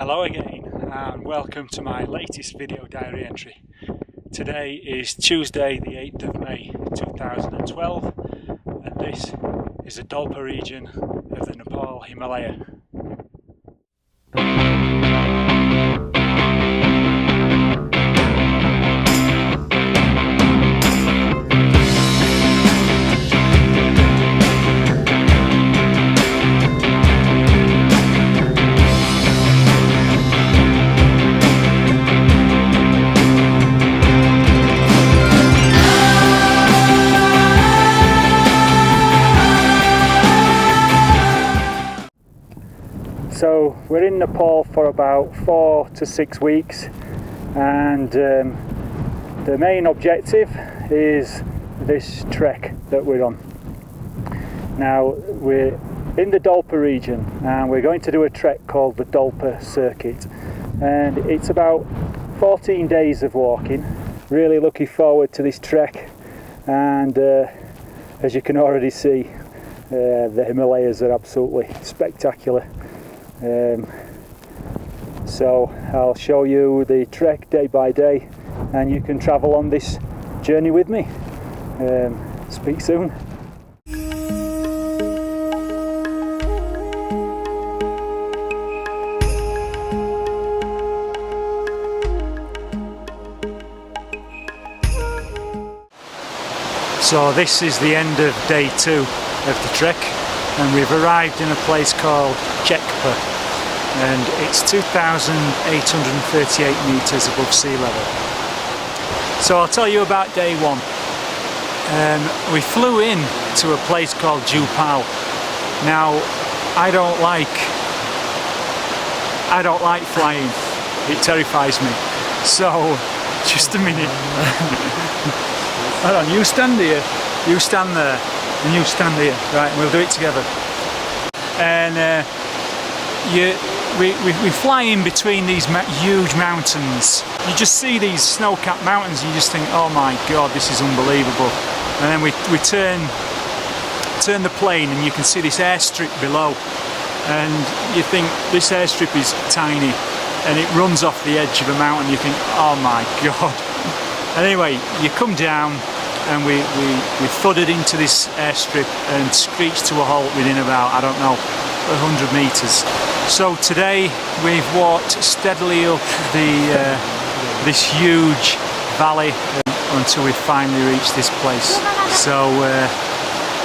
Hello again and welcome to my latest video diary entry. Today is Tuesday the 8th of May 2012 and this is the Dolpa region of the Nepal Himalaya. So we're in Nepal for about 4 to 6 weeks and the main objective is this trek that we're on. Now we're in the Dolpa region and we're going to do a trek called the Dolpa Circuit, and it's about 14 days of walking. Really looking forward to this trek, and as you can already see, the Himalayas are absolutely spectacular. So I'll show you the trek day by day and you can travel on this journey with me. Speak soon. So this is the end of day 2 of the trek, and we've arrived in a place called Chekpa, and it's 2,838 metres above sea level. So I'll tell you about day 1. We flew in to a place called Jupal. Now I don't like flying, it terrifies me. So just a minute. Hold on, you stand here, you stand there, and you stand here, right, and we'll do it together. And we fly in between these huge mountains. You just see these snow-capped mountains and you just think, oh my god, this is unbelievable. And then we turn the plane and you can see this airstrip below, and you think this airstrip is tiny and it runs off the edge of a mountain. You think, oh my god. Anyway, you come down and we thudded into this airstrip and screeched to a halt within about, I don't know, 100 metres. So today we've walked steadily up this huge valley until we finally reach this place. So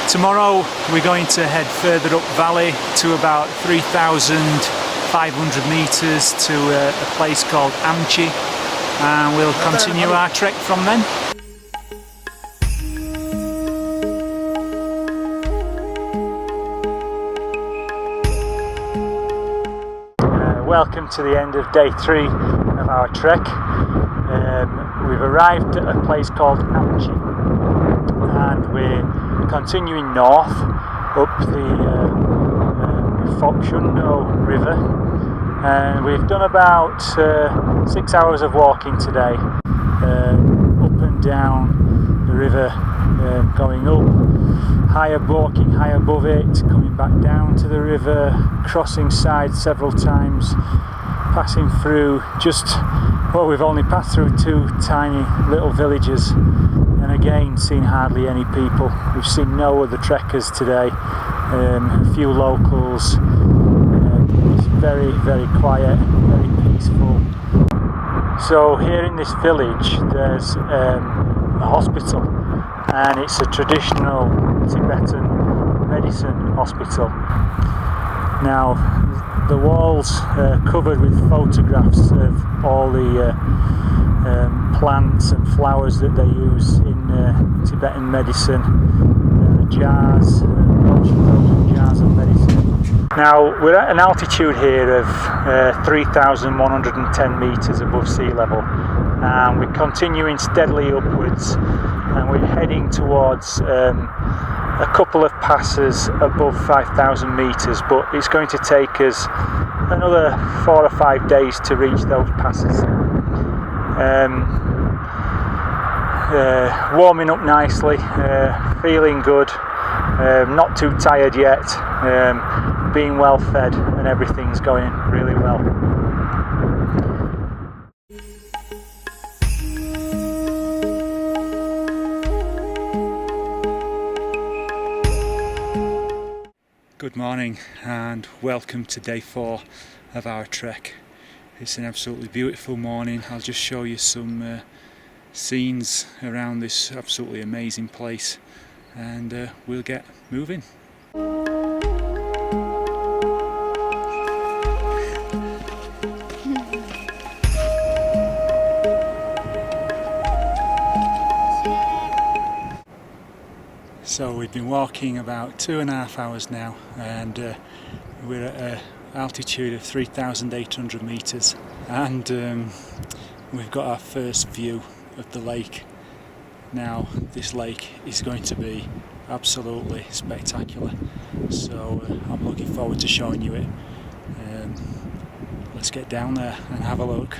tomorrow we're going to head further up valley to about 3,500 metres to a place called Amchi, and we'll continue our trek from then. Welcome to the end of day 3 of our trek. We've arrived at a place called Amchi and we're continuing north up the Phoksundo River, and we've done about 6 hours of walking today, up and down the river, going up, walking high above it, coming back down to the river, crossing sides several times, passing through we've only passed through 2 tiny little villages, and again seen hardly any people. We've seen no other trekkers today, a few locals. It's very, very quiet, very peaceful. So here in this village there's a hospital, and it's a traditional Tibetan medicine hospital. Now the walls are covered with photographs of all the plants and flowers that they use in Tibetan medicine, jars, frozen jars of medicine. Now we're at an altitude here of 3,110 metres above sea level, and we're continuing steadily upwards, and we're heading towards a couple of passes above 5,000 metres, but it's going to take us another 4 or 5 days to reach those passes. Warming up nicely, feeling good, not too tired yet, being well fed and everything's going really well. Good morning and welcome to day 4 of our trek. It's an absolutely beautiful morning. I'll just show you some scenes around this absolutely amazing place and we'll get moving. So we've been walking about 2.5 hours now and we're at an altitude of 3,800 metres and we've got our first view of the lake. Now this lake is going to be absolutely spectacular, so I'm looking forward to showing you it. Let's get down there and have a look.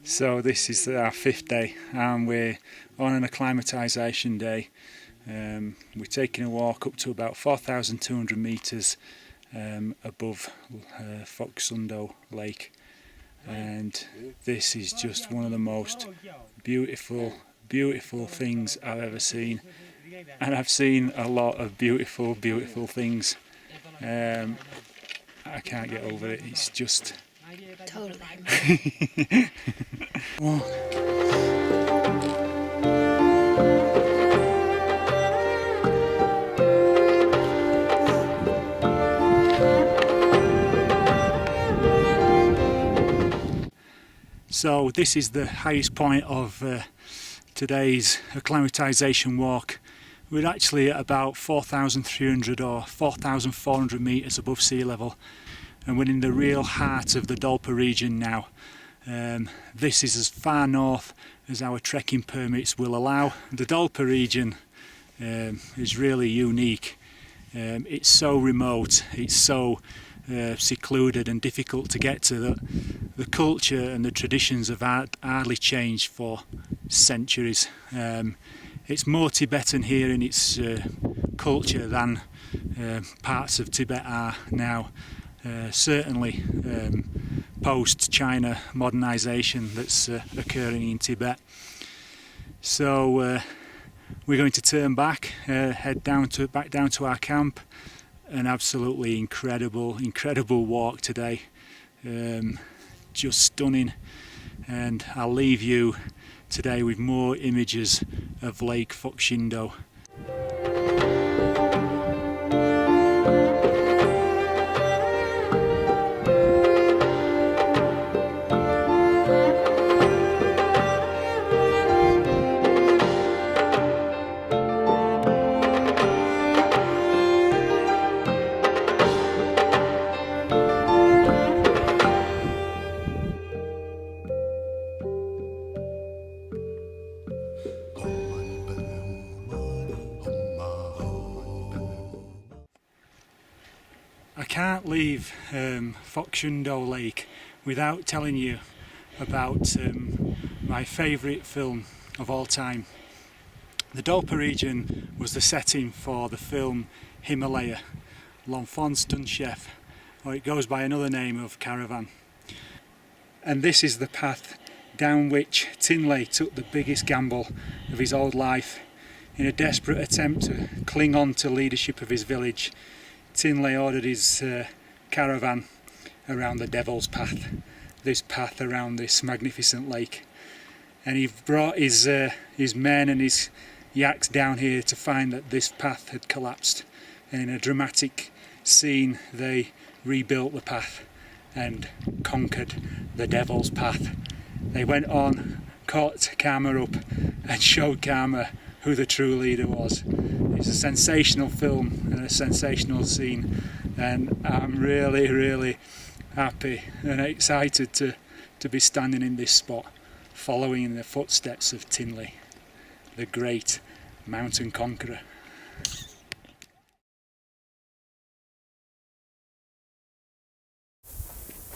So this is our 5th day and we're on an acclimatisation day. We're taking a walk up to about 4,200 metres above Foxundo Lake, and this is just one of the most beautiful things I've ever seen, and I've seen a lot of beautiful things. I can't get over it, it's just totally. So this is the highest point of today's acclimatisation walk. We're actually at about 4,300 or 4,400 metres above sea level, and we're in the real heart of the Dolpa region now. This is as far north as our trekking permits will allow. The Dolpa region is really unique. It's so remote, it's so secluded and difficult to get to that the culture and the traditions have hardly changed for centuries. It's more Tibetan here in its culture than parts of Tibet are now. Certainly post-China modernisation that's occurring in Tibet. So we're going to turn back, head back down to our camp. An absolutely incredible walk today, just stunning, and I'll leave you today with more images of Lake Foxundo. I can't leave Foxundo Lake without telling you about my favourite film of all time. The Dolpa region was the setting for the film Himalaya, L'Enfance d'un Chef, or it goes by another name of Caravan. And this is the path down which Tinley took the biggest gamble of his old life. In a desperate attempt to cling on to leadership of his village, Tinley ordered his caravan around the Devil's Path, this path around this magnificent lake. And he brought his men and his yaks down here to find that this path had collapsed. And in a dramatic scene, they rebuilt the path and conquered the Devil's Path. They went on, caught Karma up and showed Karma who the true leader was. It's a sensational film and a sensational scene, and I'm really happy and excited to be standing in this spot following in the footsteps of Tinley, the great mountain conqueror.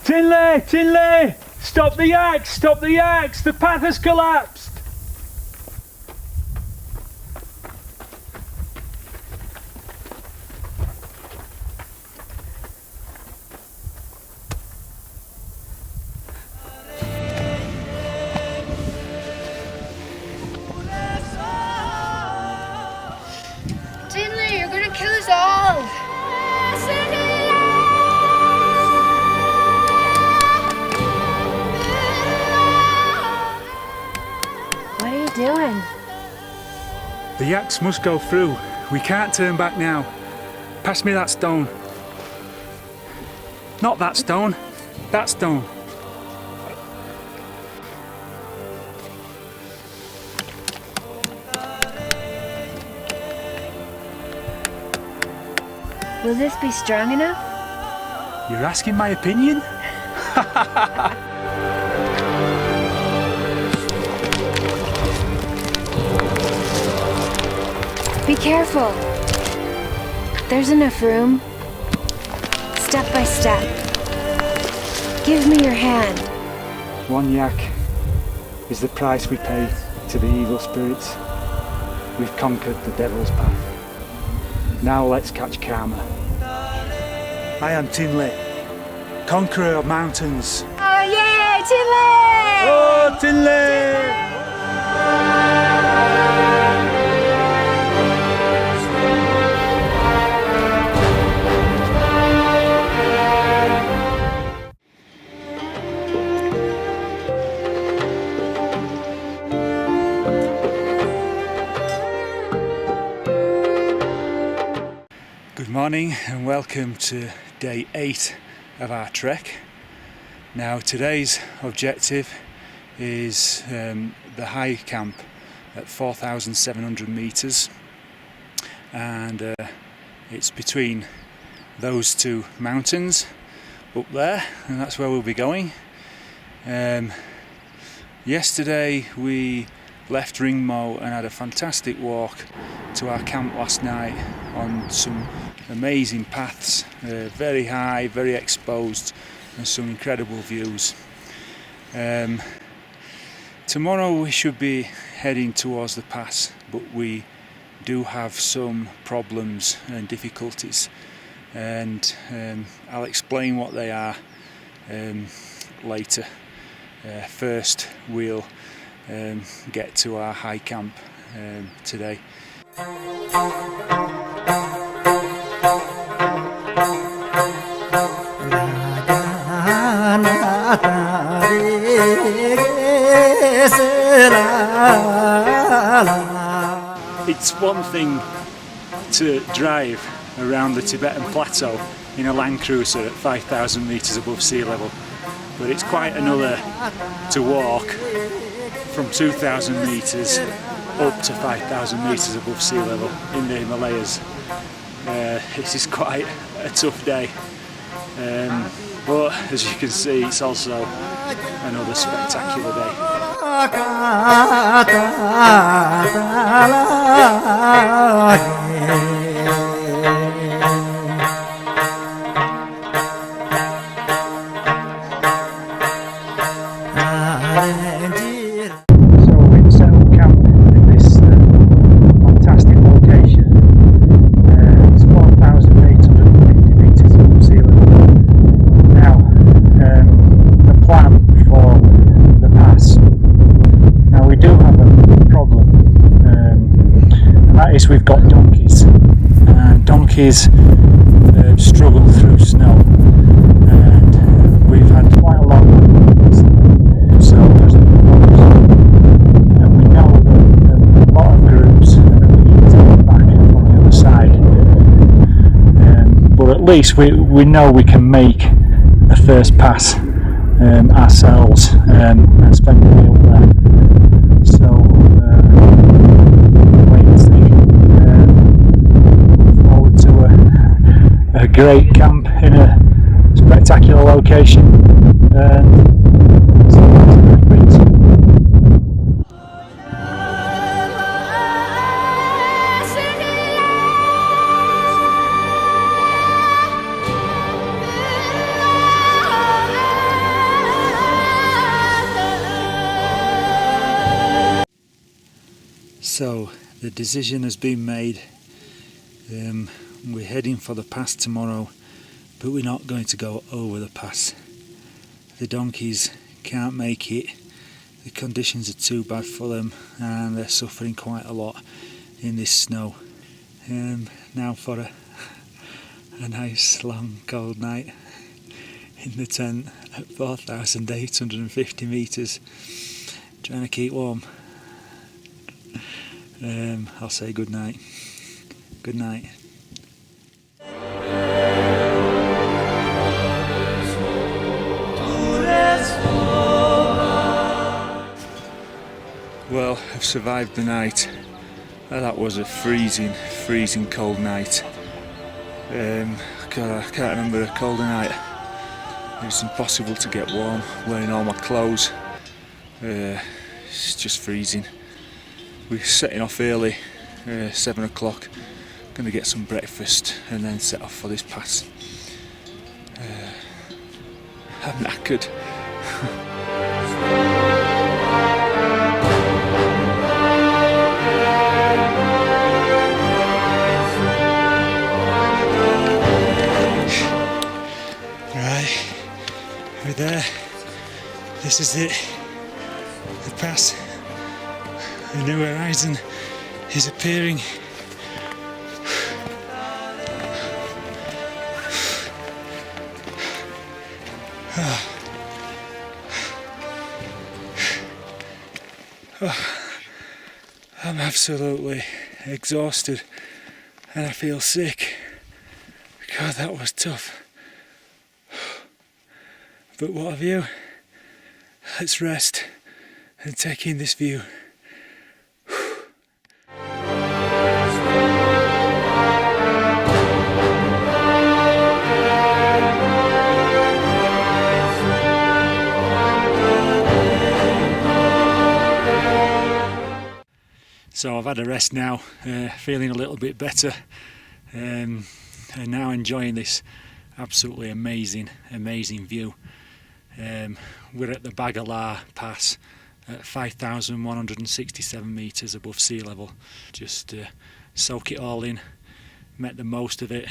Tinley! Tinley! Stop the axe! Stop the axe! The path has collapsed! Tinley, you're gonna kill us all! What are you doing? The axe must go through. We can't turn back now. Pass me that stone. Not that stone. That stone. Will this be strong enough? You're asking my opinion? Be careful. There's enough room. Step by step. Give me your hand. One yak is the price we pay to the evil spirits. We've conquered the devil's path. Now let's catch karma. I am Tinley, conqueror of mountains. Oh yeah, Tinley! Oh, Tinley! Good morning and welcome to day 8 of our trek. Now today's objective is the high camp at 4,700 metres, and it's between those two mountains up there, and that's where we'll be going. Yesterday we left Ringmo and had a fantastic walk to our camp last night on some amazing paths, very high, very exposed, and some incredible views. Tomorrow we should be heading towards the pass, but we do have some problems and difficulties, and I'll explain what they are later. First we'll get to our high camp today. It's one thing to drive around the Tibetan plateau in a Land Cruiser at 5,000 metres above sea level, but it's quite another to walk from 2,000 metres up to 5,000 metres above sea level in the Himalayas. This is quite a tough day, but as you can see, it's also another spectacular day. We've got donkeys, and donkeys struggle through snow, and we've had quite a lot of them, so there's and we know that a lot of groups are being taken back from the other side, but at least we know we can make the first pass ourselves and spend the day up there. So wait and see. Forward to a great camp in a spectacular location, and see what happens. So the decision has been made. We're heading for the pass tomorrow, but we're not going to go over the pass. The donkeys can't make it. The conditions are too bad for them and they're suffering quite a lot in this snow. Now for a nice long cold night in the tent at 4,850 metres, trying to keep warm. I'll say good night. Good night. Well, I've survived the night. That was a freezing cold night. God, I can't remember a colder night. It was impossible to get warm, wearing all my clothes. It's just freezing. We're setting off early, 7 o'clock. Going to get some breakfast and then set off for this pass. I'm knackered. Right, we're there. This is it. The pass. A new horizon is appearing. I'm absolutely exhausted and I feel sick. God, that was tough. But what a view. Let's rest and take in this view. So I've had a rest now, feeling a little bit better, and now enjoying this absolutely amazing view. We're at the Bagalar Pass at 5,167 metres above sea level. Just soak it all in, make the most of it,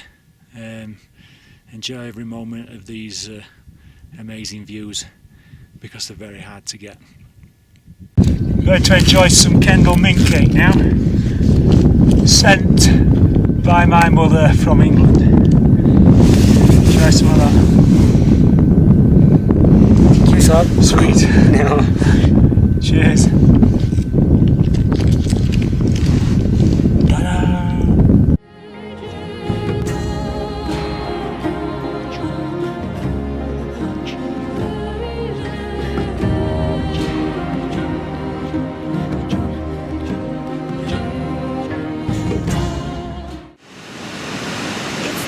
enjoy every moment of these amazing views because they're very hard to get. I'm going to enjoy some Kendal mint cake now, sent by my mother from England. Try some of that. What's up? Sweet. No. Cheers. Ta-da!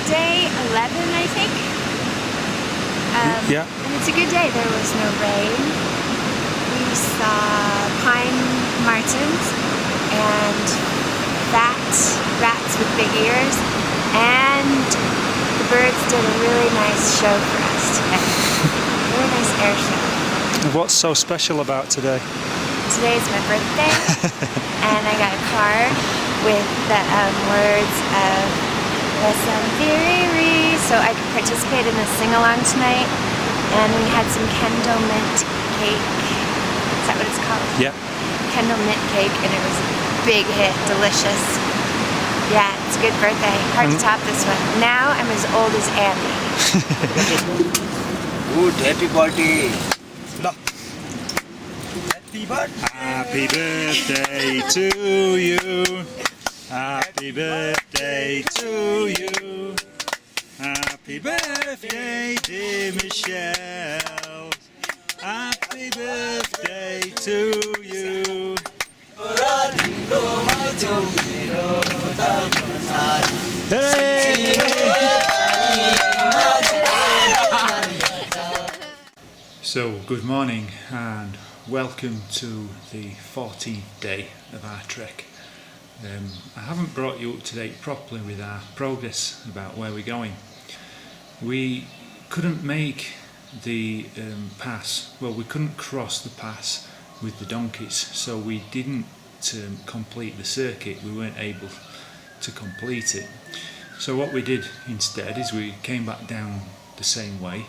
Day 11, I think. Yeah. And it's a good day. There was no rain. We saw pine martens and rats with big ears, and the birds did a really nice show for us today. Really nice air show. What's so special about today? Today's my birthday, and I got a card with the words of so I could participate in the sing-along tonight, and we had some Kendal mint cake. Is that what it's called? Yeah. Kendal mint cake, and it was a big hit, delicious. Yeah, it's a good birthday. Hard to top this one. Now I'm as old as Andy. Good, happy birthday. Happy birthday. Happy birthday to you. Happy birthday to you. Happy birthday, dear Michelle. Happy birthday to you. Hey! So, good morning and welcome to the 14th day of our trek. I haven't brought you up to date properly with our progress about where we're going. We couldn't make the pass, well, we couldn't cross the pass with the donkeys, so we didn't complete the circuit. We weren't able to complete it. So what we did instead is we came back down the same way,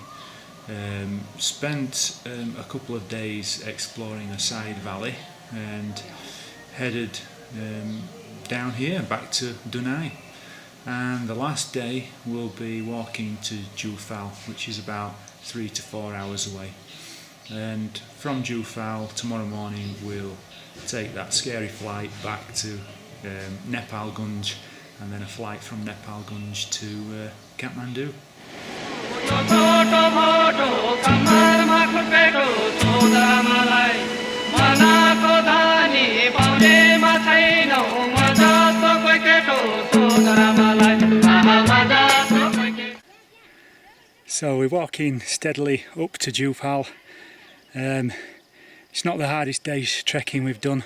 spent a couple of days exploring a side valley and headed down here back to Dunai. And the last day we'll be walking to Jufal, which is about 3 to 4 hours away. And from Jufal tomorrow morning we'll take that scary flight back to Nepal Gunj, and then a flight from Nepal Gunj to Kathmandu. So we're walking steadily up to Jufal. It's not the hardest day's trekking we've done.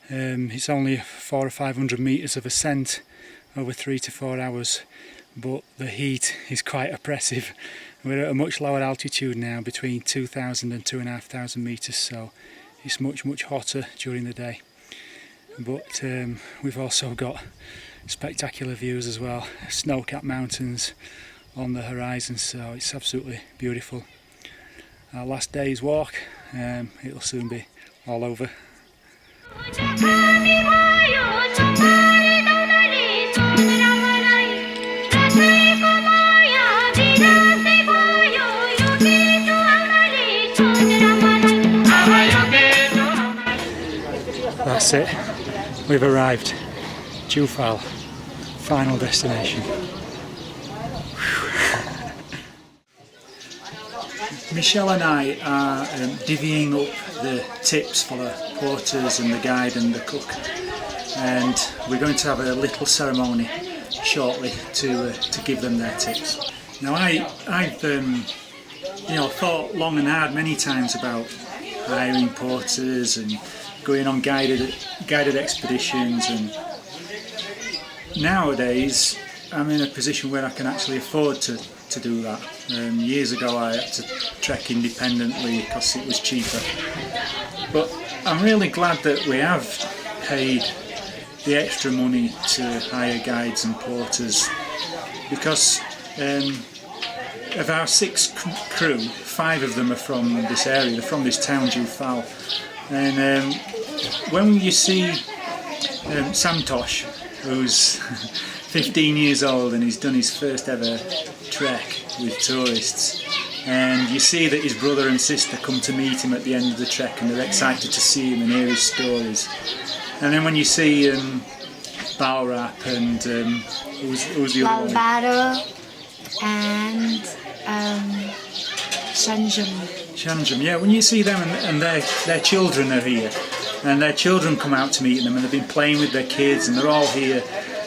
It's only 400 or 500 metres of ascent over 3 to 4 hours, but the heat is quite oppressive. We're at a much lower altitude now, between 2,000 and 2,500 metres, so it's much hotter during the day. But we've also got spectacular views as well, snow-capped mountains on the horizon, so it's absolutely beautiful. Our last day's walk, it'll soon be all over. That's it, we've arrived. Jufal, final destination. Michelle and I are divvying up the tips for the porters and the guide and the cook, and we're going to have a little ceremony shortly to give them their tips. Now I've thought long and hard many times about hiring porters and going on guided expeditions, and nowadays I'm in a position where I can actually afford to do that. Years ago I had to trek independently because it was cheaper, but I'm really glad that we have paid the extra money to hire guides and porters, because of our 6 crew, 5 of them are from this area, they're from this town Jufal, and when you see Santosh, who's 15 years old and he's done his first ever trek with tourists, and you see that his brother and sister come to meet him at the end of the trek and they're excited to see him and hear his stories, and then when you see Balrap and who's the other one? Balbaro and Shanjum. Yeah, when you see them and their children are here, and their children come out to meet them, and they've been playing with their kids and they're all here,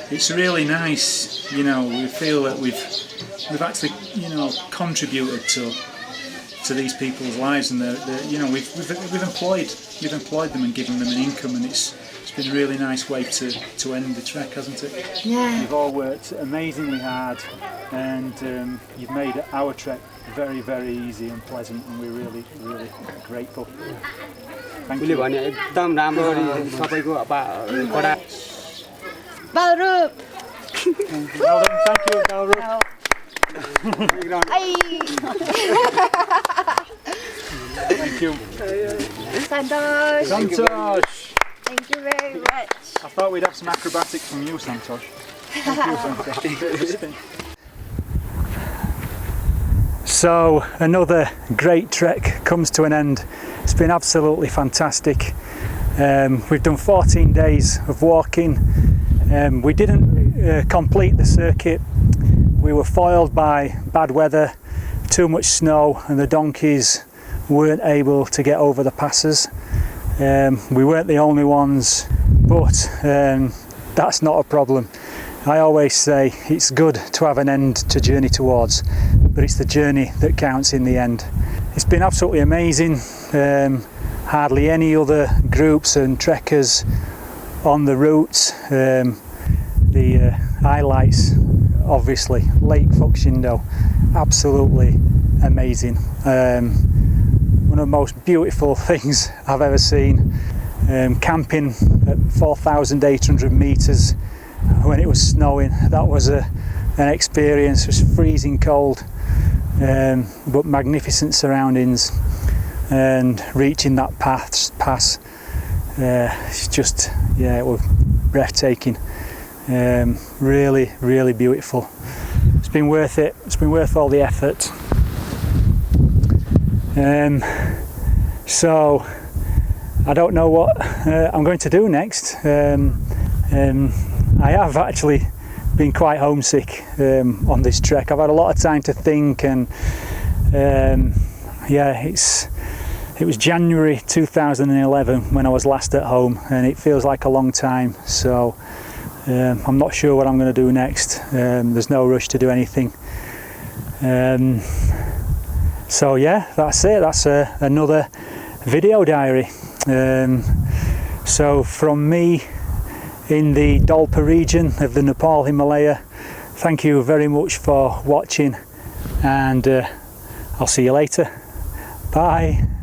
it's really nice. We feel that we've actually contributed to these people's lives, and we've employed them and given them an income, and it's been a really nice way to end the trek, hasn't it? Yeah. You've all worked amazingly hard, and you've made our trek very, very easy and pleasant, and we're really, really grateful. Thank you. Balrup! Well done, thank you, Balrup. Thank you. Santosh! Santosh! Thank you very much. I thought we'd have some acrobatics from you, Santosh. Thank you, Santosh. So another great trek comes to an end. It's been absolutely fantastic. We've done 14 days of walking. We didn't complete the circuit. We were foiled by bad weather, too much snow, and the donkeys weren't able to get over the passes. We weren't the only ones, but that's not a problem. I always say it's good to have an end to journey towards, but it's the journey that counts in the end. It's been absolutely amazing. Hardly any other groups and trekkers on the route. The highlights, obviously, Lake Fukshindo, absolutely amazing. One of the most beautiful things I've ever seen. Camping at 4,800 meters when it was snowing. That was an experience. It was freezing cold, but magnificent surroundings, and reaching that pass, it's just, yeah, it was breathtaking. Really, really beautiful. It's been worth it. It's been worth all the effort. So I don't know what I'm going to do next. I have actually been quite homesick on this trek. I've had a lot of time to think, and yeah, it was January 2011 when I was last at home, and it feels like a long time. So I'm not sure what I'm going to do next. There's no rush to do anything. So yeah, that's it. That's another video diary. So from me in the Dolpa region of the Nepal Himalaya, thank you very much for watching, and I'll see you later. Bye.